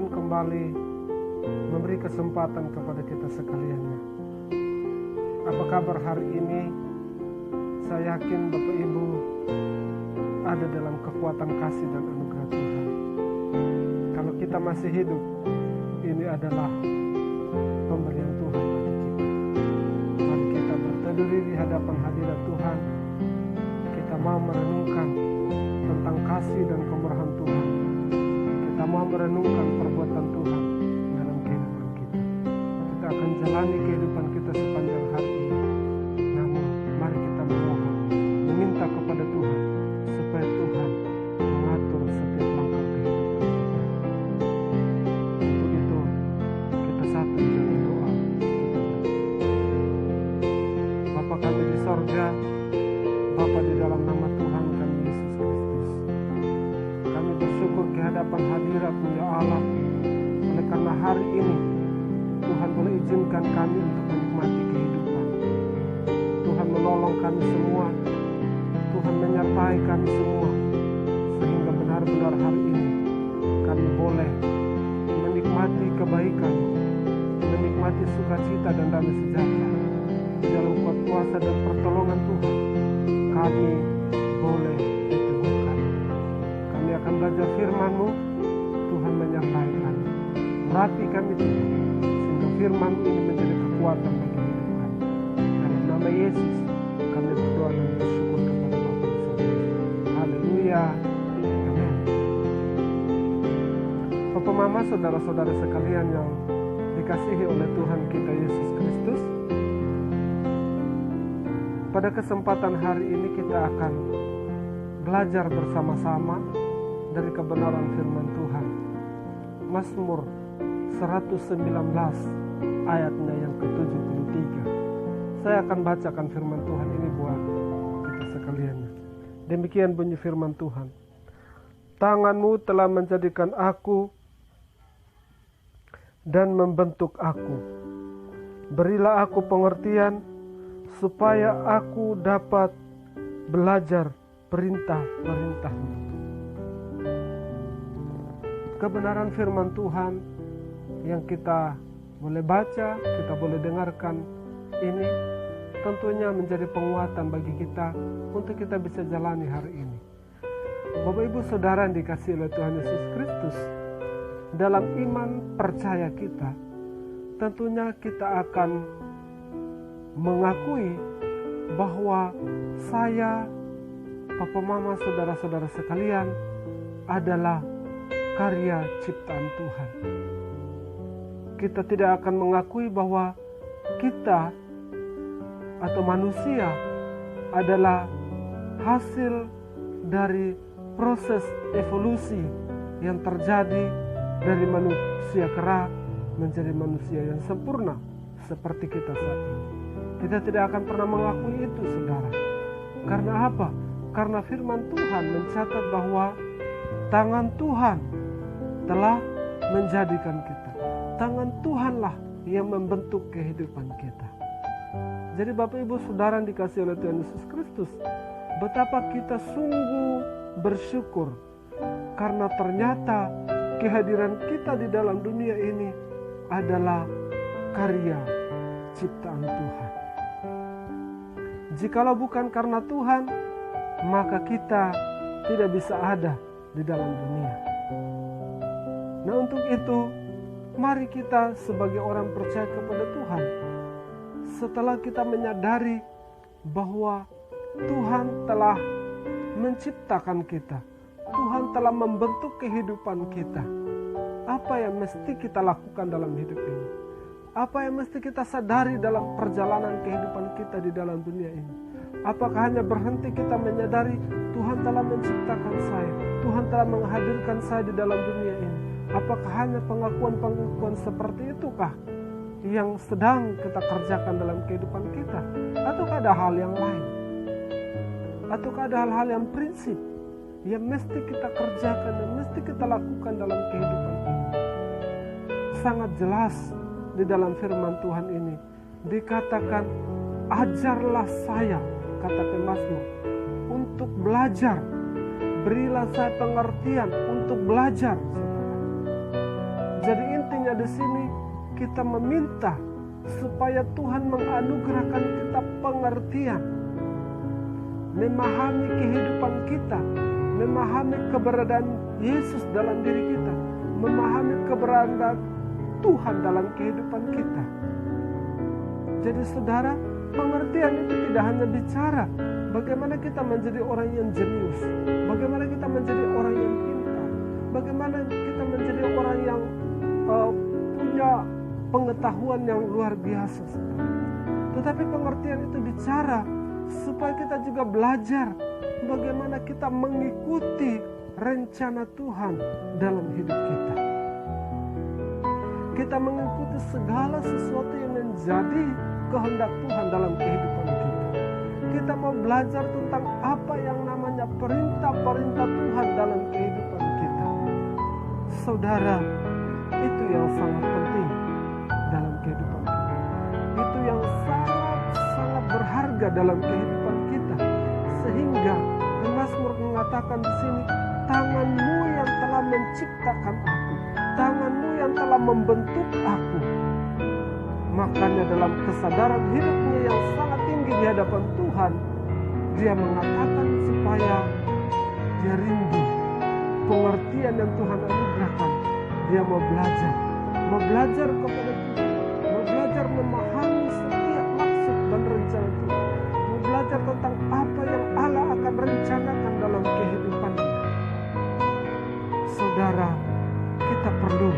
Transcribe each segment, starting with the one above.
Tuhan kembali memberi kesempatan kepada kita sekaliannya. Apa kabar hari ini? Saya yakin Bapak Ibu ada dalam kekuatan kasih dan anugerah Tuhan. Kalau kita masih hidup, ini adalah pemberian Tuhan bagi kita. Mari kita berteduh di hadapan hadirat Tuhan. Kita mau merenungkan tentang kasih dan kemurahan Tuhan. Kita mau merenungkan perbuatan Tuhan dalam kehidupan kita. Kita akan jalani kehidupan kita sepanjang hari ini. Namun mari kita memohon, meminta kepada Tuhan supaya Tuhan mengatur setiap langkah kehidupan kita. Untuk itu kita satu dalam doa. Bapa kami di sorga, Bapa di dalam nama Tuhan kami Yesus Kristus, kami bersyukur ke hadapan hadirat-Mu ya Allah, oleh karena hari ini Tuhan boleh izinkan kami untuk menikmati kehidupan. Tuhan menolong kami semua, Tuhan menyertai kami semua, sehingga benar-benar hari ini kami boleh menikmati kebaikan, menikmati sukacita dan damai sejahtera. Di dalam kuat kuasa dan pertolongan Tuhan, kami boleh diteguhkan. Kami akan belajar firman-Mu, Tuhan menyertai kami. Urapi kami Tuhan, sehingga firman-Mu ini menjadi kekuatan bagi hidup kami. Dalam nama Yesus, kami berdoa dan bersyukur kepada Bapa di surga. Haleluya. Amin. Bapak, Mama, saudara-saudara sekalian yang dikasihi oleh Tuhan kita Yesus Kristus, pada kesempatan hari ini kita akan belajar bersama-sama dari kebenaran firman Tuhan. Mazmur 119 ayatnya yang ke-73. Saya akan bacakan firman Tuhan ini buat kita sekalian. Demikian bunyi firman Tuhan. Tangan-Mu telah menjadikan aku dan membentuk aku. Berilah aku pengertian supaya aku dapat belajar perintah-perintah-Mu. Kebenaran firman Tuhan yang kita boleh baca, kita boleh dengarkan ini tentunya menjadi penguatan bagi kita untuk kita bisa jalani hari ini. Bapak Ibu Saudara yang dikasihi oleh Tuhan Yesus Kristus, dalam iman percaya kita, tentunya kita akan mengakui bahwa saya, Papa Mama, saudara-saudara sekalian adalah karya ciptaan Tuhan. Kita tidak akan mengakui bahwa kita atau manusia adalah hasil dari proses evolusi yang terjadi dari manusia kera menjadi manusia yang sempurna seperti kita saat ini. Kita tidak akan pernah mengakui itu, saudara. Karena apa? Karena firman Tuhan mencatat bahwa tangan Tuhan telah menjadikan kita. Tangan Tuhanlah yang membentuk kehidupan kita. Jadi Bapak Ibu Saudara yang dikasihi oleh Tuhan Yesus Kristus, betapa kita sungguh bersyukur karena ternyata kehadiran kita di dalam dunia ini adalah karya ciptaan Tuhan. Jikalau bukan karena Tuhan, maka kita tidak bisa ada di dalam dunia. Nah, untuk itu, mari kita sebagai orang percaya kepada Tuhan, setelah kita menyadari bahwa Tuhan telah menciptakan kita, Tuhan telah membentuk kehidupan kita, apa yang mesti kita lakukan dalam hidup ini? Apa yang mesti kita sadari dalam perjalanan kehidupan kita di dalam dunia ini? Apakah hanya berhenti kita menyadari Tuhan telah menciptakan saya, Tuhan telah menghadirkan saya di dalam dunia ini? Apakah hanya pengakuan-pengakuan seperti itukah yang sedang kita kerjakan dalam kehidupan kita? Ataukah ada hal yang lain? Ataukah ada hal-hal yang prinsip yang mesti kita kerjakan dan mesti kita lakukan dalam kehidupan ini? Sangat jelas di dalam firman Tuhan ini dikatakan, ajarlah saya, kata pemazmur, untuk belajar. Berilah saya pengertian untuk belajar. Jadi intinya di sini kita meminta supaya Tuhan menganugerahkan kita pengertian, memahami kehidupan kita, memahami keberadaan Yesus dalam diri kita, memahami keberadaan Tuhan dalam kehidupan kita. Jadi saudara, pengertian itu tidak hanya bicara bagaimana kita menjadi orang yang jenius, bagaimana kita menjadi orang yang pintar, bagaimana kita menjadi orang yang punya pengetahuan yang luar biasa, saudara. Tetapi pengertian itu bicara supaya kita juga belajar bagaimana kita mengikuti rencana Tuhan dalam hidup kita. Kita mengikuti segala sesuatu yang menjadi kehendak Tuhan dalam kehidupan kita. Kita mau belajar tentang apa yang namanya perintah-perintah Tuhan dalam kehidupan kita. Saudara, itu yang sangat penting dalam kehidupan kita. Itu yang sangat berharga dalam kehidupan kita. Sehingga Mazmur mengatakan di sini, tanganmu yang telah menciptakan aku, tanganmu yang telah membentuk aku. Makanya dalam kesadaran hidupnya yang sangat tinggi di hadapan Tuhan, dia mengatakan supaya dia rindu pengertian yang Tuhan anugerahkan. Dia mau belajar kepada Tuhan, mau belajar memahami setiap maksud dan rencana Tuhan, mau belajar tentang apa yang Allah akan rencanakan dalam kehidupannya. Saudara, kita perlu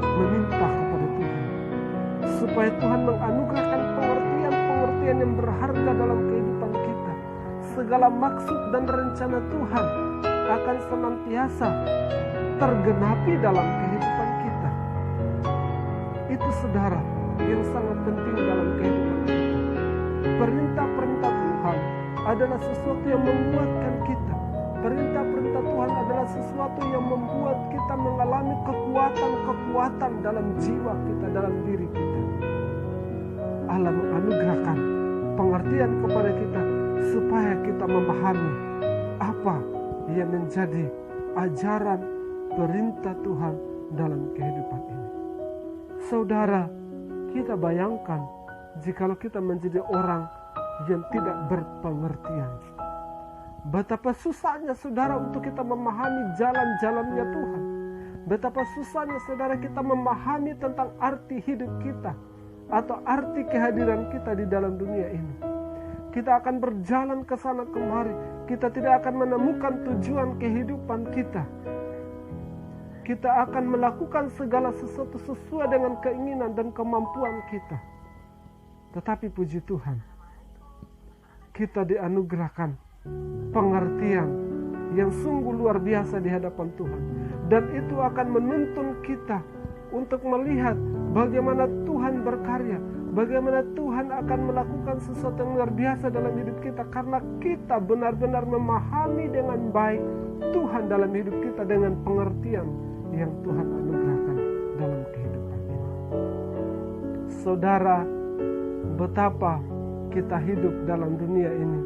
meminta kepada Tuhan supaya Tuhan menganugerahkan pengertian yang berharga dalam kehidupan kita. Segala maksud dan rencana Tuhan akan senantiasa tergenapi dalam kehidupan kita. Itu saudara yang sangat penting dalam kehidupan kita. Perintah-perintah Tuhan adalah sesuatu yang menguatkan kita. Perintah-perintah Tuhan adalah sesuatu yang membuat kita mengalami kekuatan dalam jiwa kita, dalam diri kita. Allah menganugerahkan pengertian kepada kita supaya kita memahami apa yang menjadi ajaran perintah Tuhan dalam kehidupan ini. Saudara, kita bayangkan jikalau kita menjadi orang yang tidak berpengertian. Betapa susahnya saudara untuk kita memahami jalan-jalannya Tuhan. Betapa susahnya saudara kita memahami tentang arti hidup kita atau arti kehadiran kita di dalam dunia ini. Kita akan berjalan ke sana kemari, kita tidak akan menemukan tujuan kehidupan kita. Kita akan melakukan segala sesuatu sesuai dengan keinginan dan kemampuan kita. Tetapi puji Tuhan, kita dianugerahkan pengertian yang sungguh luar biasa di hadapan Tuhan. Dan itu akan menuntun kita untuk melihat bagaimana Tuhan berkarya, bagaimana Tuhan akan melakukan sesuatu yang luar biasa dalam hidup kita, karena kita benar-benar memahami dengan baik Tuhan dalam hidup kita dengan pengertian yang Tuhan anugerahkan dalam kehidupan ini. Saudara, betapa kita hidup dalam dunia ini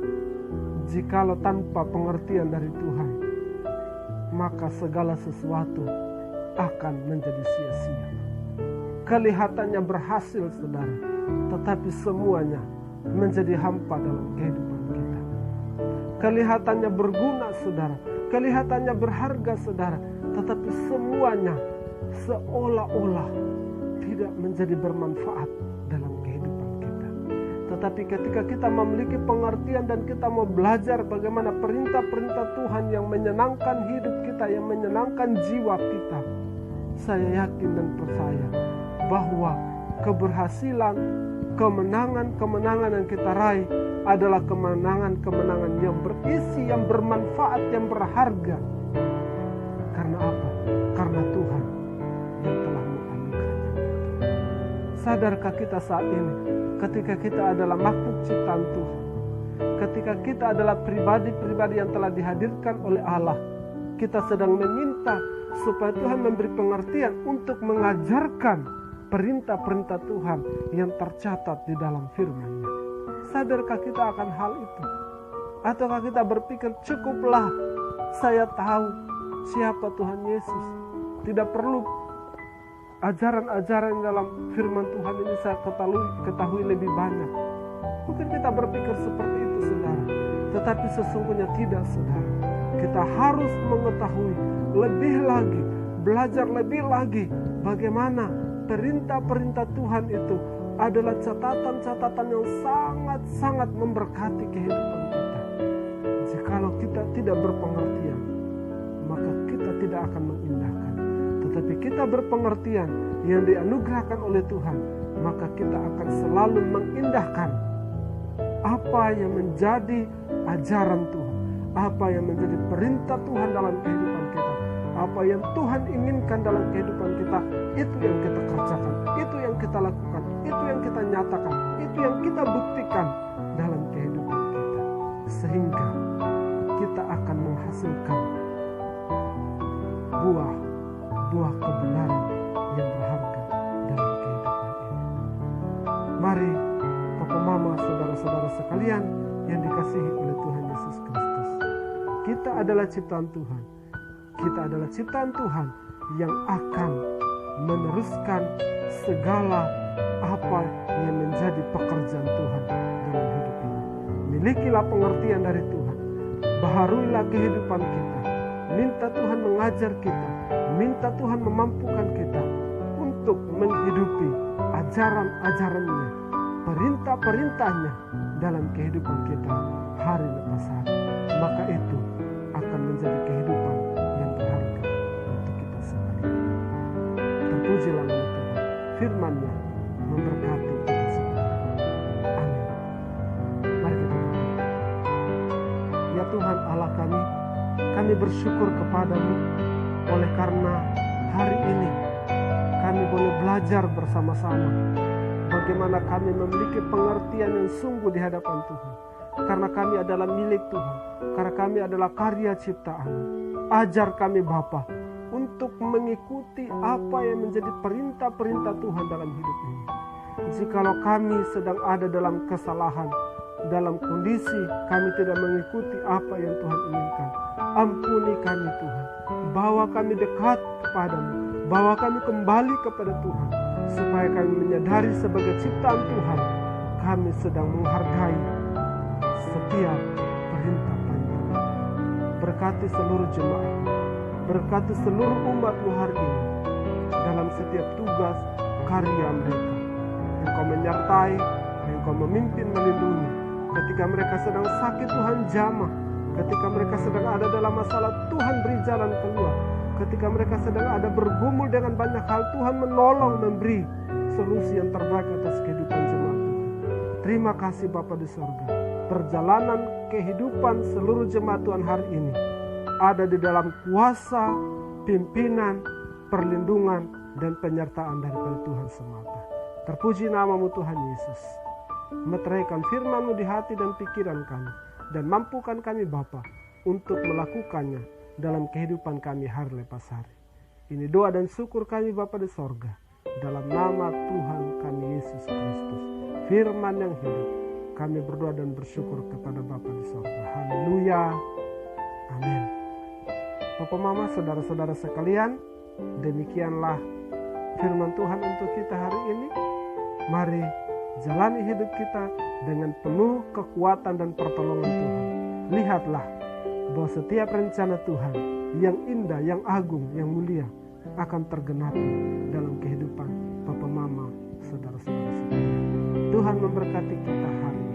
jikalau tanpa pengertian dari Tuhan, maka segala sesuatu akan menjadi sia-sia. Kelihatannya berhasil saudara, tetapi semuanya menjadi hampa dalam kehidupan kita. Kelihatannya berguna saudara, kelihatannya berharga saudara, tetapi semuanya seolah-olah tidak menjadi bermanfaat dalam kehidupan kita. Tetapi ketika kita memiliki pengertian dan kita mau belajar bagaimana perintah-perintah Tuhan yang menyenangkan hidup kita, yang menyenangkan jiwa kita, saya yakin dan percaya bahwa keberhasilan, kemenangan-kemenangan yang kita raih adalah kemenangan-kemenangan yang berisi, yang bermanfaat, yang berharga. Karena apa? Karena Tuhan yang telah menganugerahkan. Sadarkah kita saat ini, ketika kita adalah makhluk ciptaan Tuhan, ketika kita adalah pribadi-pribadi yang telah dihadirkan oleh Allah, kita sedang meminta supaya Tuhan memberi pengertian untuk mengajarkan perintah-perintah Tuhan yang tercatat di dalam firman-Nya. Sadarkah kita akan hal itu? Ataukah kita berpikir cukuplah saya tahu siapa Tuhan Yesus, tidak perlu ajaran-ajaran dalam firman Tuhan ini saya ketahui lebih banyak. Mungkin kita berpikir seperti itu, saudara. Tetapi sesungguhnya tidak, saudara. Kita harus mengetahui lebih lagi, belajar lebih lagi bagaimana perintah-perintah Tuhan itu adalah catatan-catatan yang sangat-sangat memberkati kehidupan kita. Jikalau kita tidak berpengertian, maka kita tidak akan mengindahkan. Tetapi kita berpengertian yang dianugerahkan oleh Tuhan, maka kita akan selalu mengindahkan apa yang menjadi ajaran Tuhan, apa yang menjadi perintah Tuhan dalam kehidupan kita, apa yang Tuhan inginkan dalam kehidupan kita. Itu yang kita kerjakan, itu yang kita lakukan, itu yang kita nyatakan, itu yang kita buktikan dalam kehidupan kita, sehingga kita akan menghasilkan buah kebenaran yang berharga dalam kehidupan ini. Mari Papa Mama, saudara-saudara sekalian yang dikasihi oleh Tuhan Yesus Kristus, kita adalah ciptaan Tuhan. Kita adalah ciptaan Tuhan yang akan meneruskan segala apa yang menjadi pekerjaan Tuhan dalam hidup ini. Milikilah pengertian dari Tuhan, baharuilah kehidupan kita, minta Tuhan mengajar kita, minta Tuhan memampukan kita untuk menghidupi ajaran-ajarannya, perintah-perintahnya dalam kehidupan kita hari lepas hari. Maka itu akan menjadi kehidupan yang berharga untuk kita sekalian. Terpujilah nama Tuhan, firman-Nya memberkati kita semua. Amin. Mari kita berdoa. Ya Tuhan Allah kami bersyukur kepadamu oleh karena hari ini kami boleh belajar bersama-sama bagaimana kami memiliki pengertian yang sungguh di hadapan Tuhan. Karena kami adalah milik Tuhan, karena kami adalah karya ciptaan. Ajar kami Bapa untuk mengikuti apa yang menjadi perintah-perintah Tuhan dalam hidup ini. Jikalau kami sedang ada dalam kesalahan, dalam kondisi kami tidak mengikuti apa yang Tuhan inginkan, ampuni kami Tuhan. Bawa kami dekat kepadamu, bawa kami kembali kepada Tuhan, supaya kami menyadari sebagai ciptaan Tuhan, kami sedang menghargai setiap perintah-perintah. Berkati seluruh jemaat, berkati seluruh umat-Mu hari ini dalam setiap tugas karya mereka. Engkau menyertai, Engkau memimpin, melindungi. Ketika mereka sedang sakit, Tuhan jamah. Ketika mereka sedang ada dalam masalah, Tuhan beri jalan keluar. Ketika mereka sedang ada bergumul dengan banyak hal, Tuhan menolong, memberi solusi yang terbaik atas kehidupan jemaat Tuhan. Terima kasih Bapa di sorga. Perjalanan kehidupan seluruh jemaat Tuhan hari ini ada di dalam kuasa, pimpinan, perlindungan, dan penyertaan daripada Tuhan semata. Terpuji nama-Mu Tuhan Yesus. Meteraikan firman-Mu di hati dan pikiran kami, dan mampukan kami Bapa untuk melakukannya dalam kehidupan kami hari lepas hari. Ini doa dan syukur kami Bapa di sorga, dalam nama Tuhan kami Yesus Kristus, firman yang hidup. Kami berdoa dan bersyukur kepada Bapa di sorga. Haleluya. Amin. Bapak Mama, saudara-saudara sekalian, demikianlah firman Tuhan untuk kita hari ini. Mari jalani hidup kita dengan penuh kekuatan dan pertolongan Tuhan. Lihatlah bahwa setiap rencana Tuhan yang indah, yang agung, yang mulia akan tergenapi dalam kehidupan Bapak Mama, saudara-saudara sekalian. Tuhan memberkati kita hari ini.